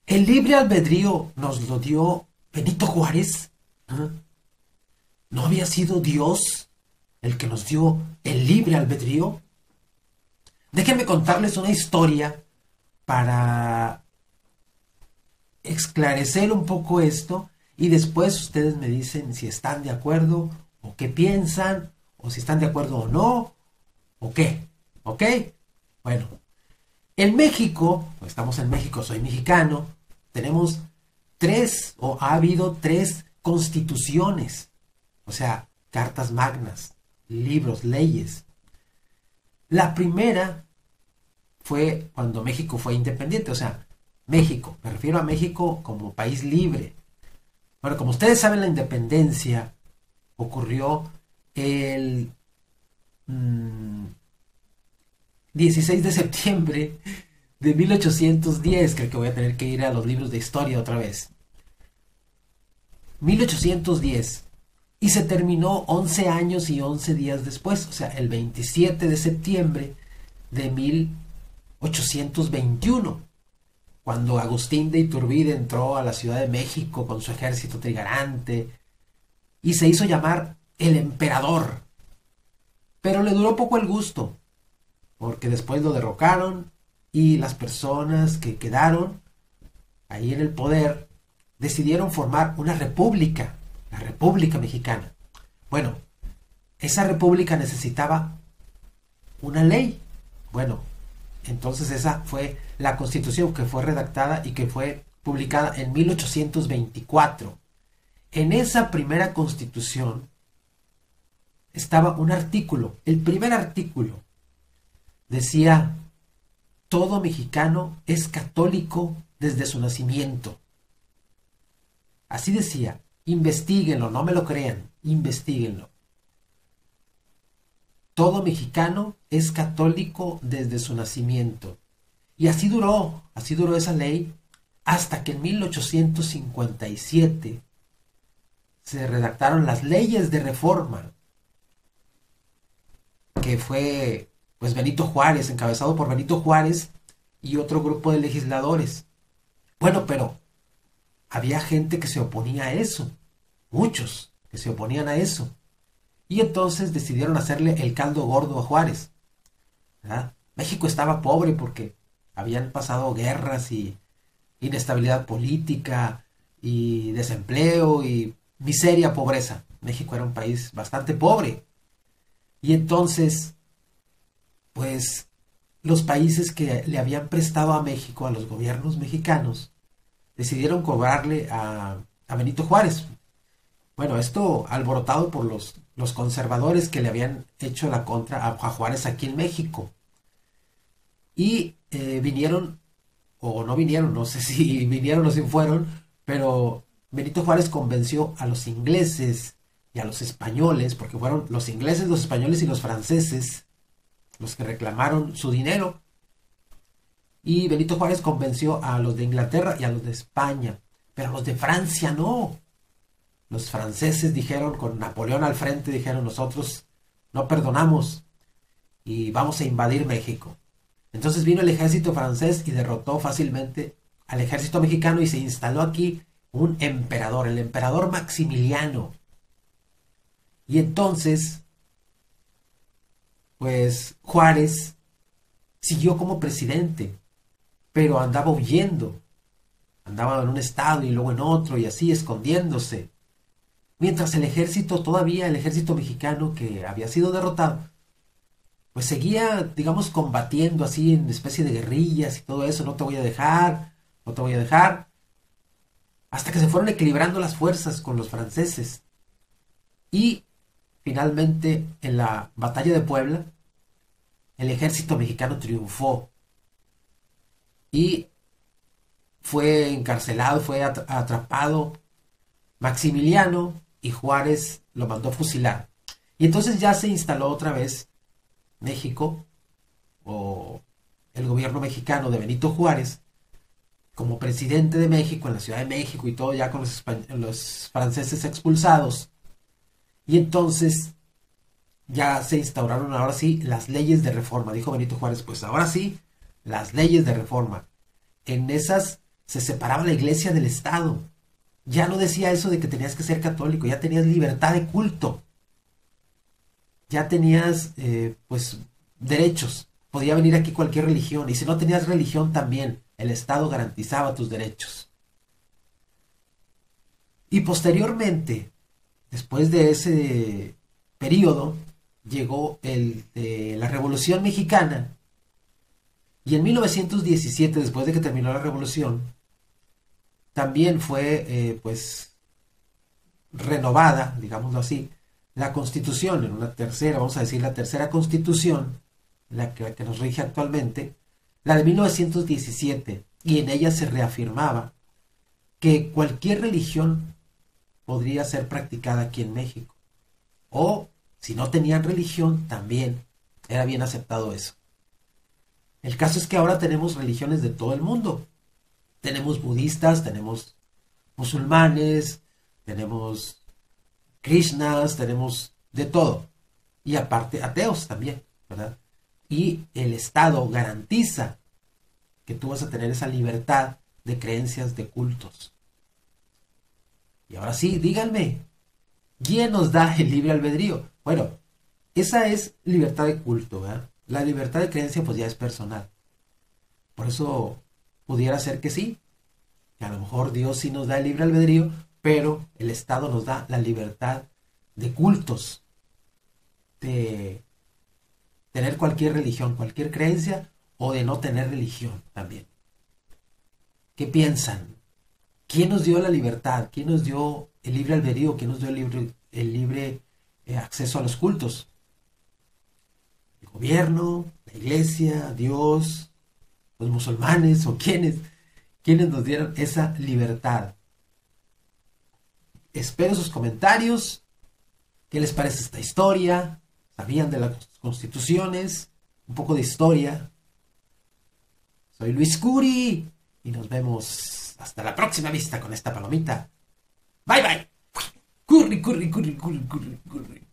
El libre albedrío nos lo dio Benito Juárez. ¿Ah? ¿No había sido Dios el que nos dio el libre albedrío? Déjenme contarles una historia para esclarecer un poco esto y después ustedes me dicen si están de acuerdo o qué piensan o si están de acuerdo o no o qué. ¿Ok? Bueno, en México, estamos en México, soy mexicano, tenemos tres o ha habido tres constituciones, o sea, cartas magnas, libros, leyes. La primera fue cuando México fue independiente, o sea, México, me refiero a México como país libre. Bueno, como ustedes saben, la independencia ocurrió el 16 de septiembre de 1810. Creo que voy a tener que ir a los libros de historia otra vez. 1810. Y se terminó 11 años y 11 días después, o sea, el 27 de septiembre de 1821, cuando Agustín de Iturbide entró a la Ciudad de México con su ejército trigarante y se hizo llamar el emperador. Pero le duró poco el gusto, porque después lo derrocaron y las personas que quedaron ahí en el poder decidieron formar una república, la República Mexicana. Bueno, esa república necesitaba una ley. Bueno, entonces esa fue la constitución que fue redactada y que fue publicada en 1824. En esa primera constitución estaba un artículo, el primer artículo decía: todo mexicano es católico desde su nacimiento. Así decía, investíguenlo, no me lo crean, investíguenlo. Todo mexicano es católico desde su nacimiento. Y así duró esa ley hasta que en 1857 se redactaron las leyes de reforma, que fue pues Benito Juárez, encabezado por Benito Juárez y otro grupo de legisladores. Bueno, pero había gente que se oponía a eso, muchos que se oponían a eso. Y entonces decidieron hacerle el caldo gordo a Juárez, ¿verdad? México estaba pobre porque habían pasado guerras y inestabilidad política y desempleo y miseria, pobreza. México era un país bastante pobre. Y entonces, pues, los países que le habían prestado a México, a los gobiernos mexicanos, decidieron cobrarle a Benito Juárez. Bueno, esto alborotado por los conservadores que le habían hecho la contra a Juárez aquí en México. Y vinieron, o no vinieron, no sé si vinieron o si fueron, pero Benito Juárez convenció a los ingleses y a los españoles, porque fueron los ingleses, los españoles y los franceses los que reclamaron su dinero. Y Benito Juárez convenció a los de Inglaterra y a los de España, pero a los de Francia no. Los franceses dijeron, con Napoleón al frente, dijeron: nosotros no perdonamos y vamos a invadir México. Entonces vino el ejército francés y derrotó fácilmente al ejército mexicano y se instaló aquí un emperador, el emperador Maximiliano. Y entonces, pues Juárez siguió como presidente, pero andaba huyendo. Andaba en un estado y luego en otro y así escondiéndose. Mientras el ejército, todavía el ejército mexicano que había sido derrotado, pues seguía, digamos, combatiendo así en especie de guerrillas y todo eso: no te voy a dejar, no te voy a dejar, hasta que se fueron equilibrando las fuerzas con los franceses. Y finalmente, en la batalla de Puebla, el ejército mexicano triunfó y fue encarcelado, fue atrapado Maximiliano, y Juárez lo mandó fusilar. Y entonces ya se instaló otra vez México, o el gobierno mexicano de Benito Juárez, como presidente de México en la Ciudad de México y todo, ya con los franceses expulsados. Y entonces ya se instauraron ahora sí las leyes de reforma. Dijo Benito Juárez: pues ahora sí, las leyes de reforma. En esas se separaba la iglesia del Estado. Ya no decía eso de que tenías que ser católico, ya tenías libertad de culto. Ya tenías, pues, derechos. Podía venir aquí cualquier religión. Y si no tenías religión también, el Estado garantizaba tus derechos. Y posteriormente, después de ese periodo, llegó el de la Revolución Mexicana. Y en 1917, después de que terminó la revolución, también fue, pues, renovada, digámoslo así, la Constitución, en una tercera, vamos a decir, la tercera Constitución, la que nos rige actualmente, la de 1917, y en ella se reafirmaba que cualquier religión podría ser practicada aquí en México. O, si no tenían religión, también era bien aceptado eso. El caso es que ahora tenemos religiones de todo el mundo. Tenemos budistas, tenemos musulmanes, tenemos krishnas, tenemos de todo. Y aparte ateos también, ¿verdad? Y el Estado garantiza que tú vas a tener esa libertad de creencias, de cultos. Y ahora sí, díganme, ¿quién nos da el libre albedrío? Bueno, esa es libertad de culto, ¿verdad? La libertad de creencia pues ya es personal. Por eso pudiera ser que sí, que a lo mejor Dios sí nos da el libre albedrío, pero el Estado nos da la libertad de cultos, de tener cualquier religión, cualquier creencia, o de no tener religión también. ¿Qué piensan? ¿Quién nos dio la libertad? ¿Quién nos dio el libre albedrío? ¿Quién nos dio el libre acceso a los cultos? ¿El gobierno? ¿La iglesia? ¿Dios? ¿Los musulmanes? ¿O quiénes? ¿Quiénes nos dieron esa libertad? Espero sus comentarios. ¿Qué les parece esta historia? ¿Sabían de las constituciones? Un poco de historia. Soy Luis Curi y nos vemos hasta la próxima vista con esta palomita. Bye bye. Curry, curry, curry, curry, curry, curry.